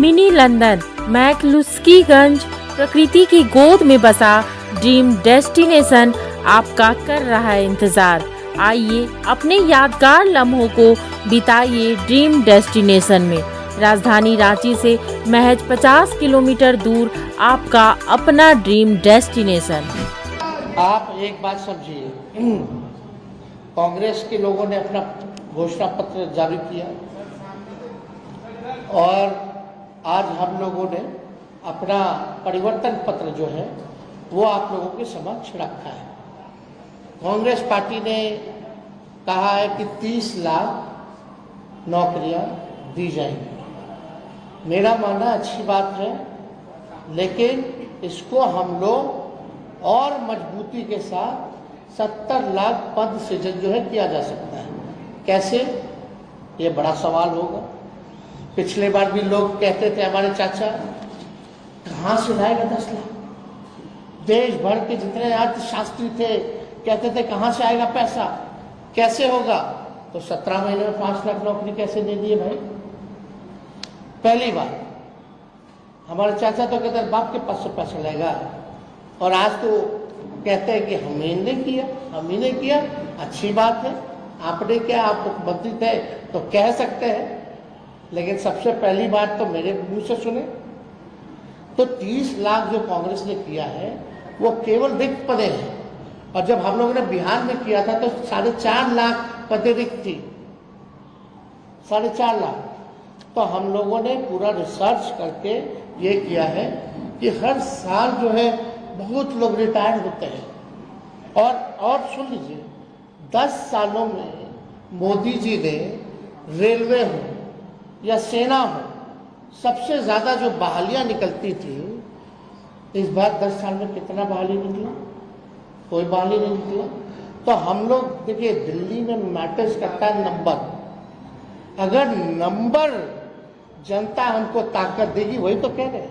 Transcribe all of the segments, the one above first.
Mini London McCluskieganj प्रकृति की गोद में बसा ड्रीम डेस्टिनेशन आपका कर रहा है इंतजार। आइए अपने यादगार लम्हों को बिताइए ड्रीम डेस्टिनेशन में। राजधानी रांची से महज 50 किलोमीटर दूर आपका अपना ड्रीम डेस्टिनेशन। आप एक बात समझिए, कांग्रेस के लोगों ने अपना घोषणा पत्र जारी किया और आज हम लोगों ने अपना परिवर्तन पत्र जो है वो आप लोगों के समक्ष रखा है। कांग्रेस पार्टी ने कहा है कि 30 लाख नौकरियां दी जाएंगी। मेरा मानना अच्छी बात है, लेकिन इसको हम लोग और मजबूती के साथ 70 लाख पद सृजन जो है किया जा सकता है। कैसे, ये बड़ा सवाल होगा। पिछले बार भी लोग कहते थे, हमारे चाचा, कहाँ से लाएगा 10 लाख? देश भर के जितने अर्थशास्त्री थे कहते थे कहाँ से आएगा पैसा, कैसे होगा? तो 17 महीने में 5 लाख नौकरी कैसे दे दिए भाई? पहली बार हमारे चाचा तो कहते बाप के पास से पैसा लेगा, और आज तो कहते हैं कि हम ही ने किया। अच्छी बात है, आपने क्या, आप मुख्यमंत्री थे तो कह सकते हैं, लेकिन सबसे पहली बात तो मेरे मुंह से सुने। तो 30 लाख जो कांग्रेस ने किया है वो केवल रिक्त पदे हैं, और जब हम लोगों ने बिहार में किया था तो 4.5 लाख पदें रिक्त थी। 4.5 लाख। तो हम लोगों ने पूरा रिसर्च करके ये किया है कि हर साल जो है बहुत लोग रिटायर होते हैं। और सुन लीजिए, 10 सालों में मोदी जी ने रेलवे हो या सेना हो, सबसे ज्यादा जो बहालियां निकलती थी, इस बार 10 साल में कितना बहाली निकला? कोई बहाली नहीं निकला। तो हम लोग देखिए, दिल्ली में मैटर्स करता है नंबर। अगर नंबर जनता हमको ताकत देगी, वही तो कह रहे हैं।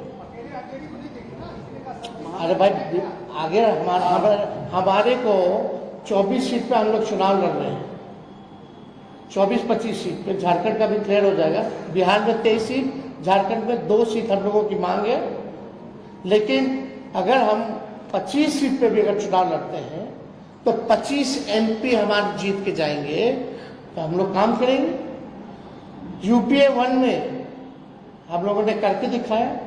अरे भाई, आगे हमारे को 24 सीट पे हम लोग चुनाव लड़ रहे हैं। 24-25 सीट पे झारखंड का भी क्लियर हो जाएगा। बिहार में 23 सीट, झारखंड में 2 सीट हम लोगों की मांग है। लेकिन अगर हम 25 सीट पे भी अगर चुनाव लड़ते हैं तो 25 MP हमारे जीत के जाएंगे, तो हम लोग काम करेंगे। यूपीए 1 में हम लोगों ने करके दिखाया।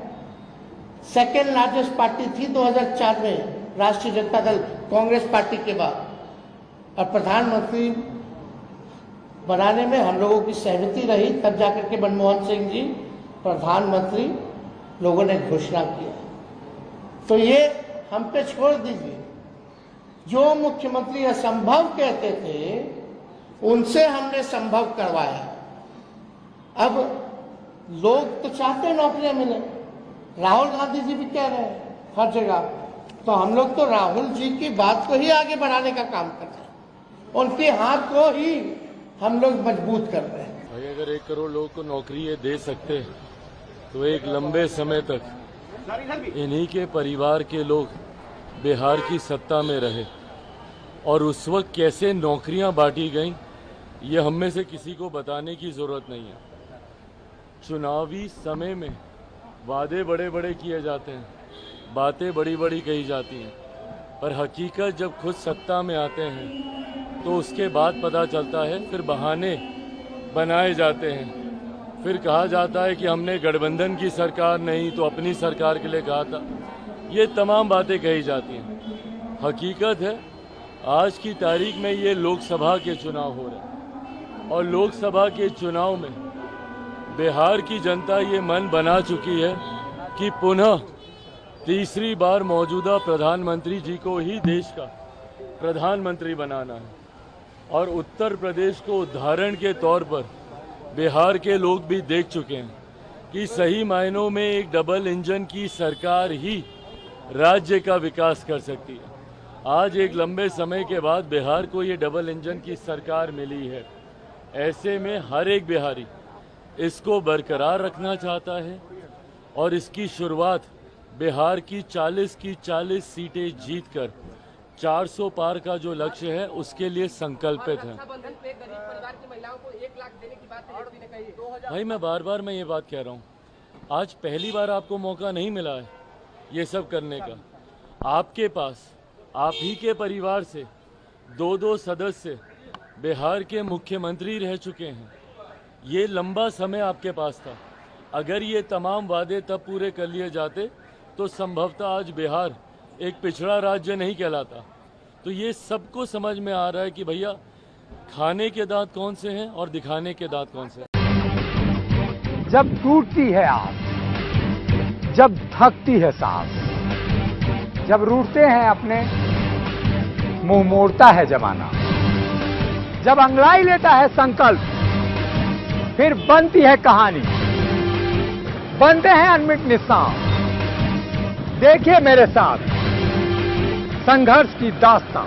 सेकेंड लार्जेस्ट पार्टी थी 2004 में राष्ट्रीय जनता दल, कांग्रेस पार्टी के बाद। और प्रधानमंत्री बनाने में हम लोगों की सहमति रही, तब जाकर के मनमोहन सिंह जी प्रधानमंत्री लोगों ने घोषणा किया। तो ये हम पे छोड़ दीजिए। जो मुख्यमंत्री असंभव कहते थे उनसे हमने संभव करवाया। अब लोग तो चाहते हैं नौकरियां मिले। राहुल गांधी जी भी कह रहे हैं हर जगह। तो हम लोग तो राहुल जी की बात को ही आगे बढ़ाने का काम कर रहे हैं, उनके हाथ को ही हम लोग मजबूत कर रहे हैं। भाई, अगर 1 करोड़ लोगों को नौकरी ये दे सकते हैं तो एक लंबे समय तक इन्हीं के परिवार के लोग बिहार की सत्ता में रहे, और उस वक्त कैसे नौकरियां बांटी गईं ये हम में से किसी को बताने की जरूरत नहीं है। चुनावी समय में वादे बड़े बड़े किए जाते हैं, बातें बड़ी बड़ी कही जाती हैं, पर हकीकत जब खुद सत्ता में आते हैं तो उसके बाद पता चलता है, फिर बहाने बनाए जाते हैं। फिर कहा जाता है कि हमने गठबंधन की सरकार नहीं तो अपनी सरकार के लिए कहा था। ये तमाम बातें कही जाती हैं। हकीकत है, आज की तारीख में ये लोकसभा के चुनाव हो रहे हैं, और लोकसभा के चुनाव में बिहार की जनता ये मन बना चुकी है कि पुनः तीसरी बार मौजूदा प्रधानमंत्री जी को ही देश का प्रधानमंत्री बनाना है। और उत्तर प्रदेश को उदाहरण के तौर पर बिहार के लोग भी देख चुके हैं कि सही मायनों में एक डबल इंजन की सरकार ही राज्य का विकास कर सकती है। आज एक लंबे समय के बाद बिहार को ये डबल इंजन की सरकार मिली है। ऐसे में हर एक बिहारी इसको बरकरार रखना चाहता है, और इसकी शुरुआत बिहार की 40 सीटें जीतकर 400 पार का जो लक्ष्य है उसके लिए संकल्पित है। भाई, मैं बार बार ये बात कह रहा हूँ आज पहली बार आपको मौका नहीं मिला है ये सब करने का। आपके पास आप ही के परिवार से 2-2 सदस्य बिहार के मुख्यमंत्री रह चुके हैं। ये लंबा समय आपके पास था। अगर ये तमाम वादे तब पूरे कर लिए जाते तो संभवतः आज बिहार एक पिछड़ा राज्य नहीं कहलाता। तो ये सबको समझ में आ रहा है कि भैया खाने के दांत कौन से हैं और दिखाने के दांत कौन से हैं। जब टूटती है आस, जब थकती है सांस, जब रूठते हैं अपने, मुंह मोड़ता है जमाना, जब अंगड़ाई लेता है संकल्प, फिर बनती है कहानी, बनते हैं अनमिट निशान। देखिए मेरे साथ संघर्ष की दास्तां।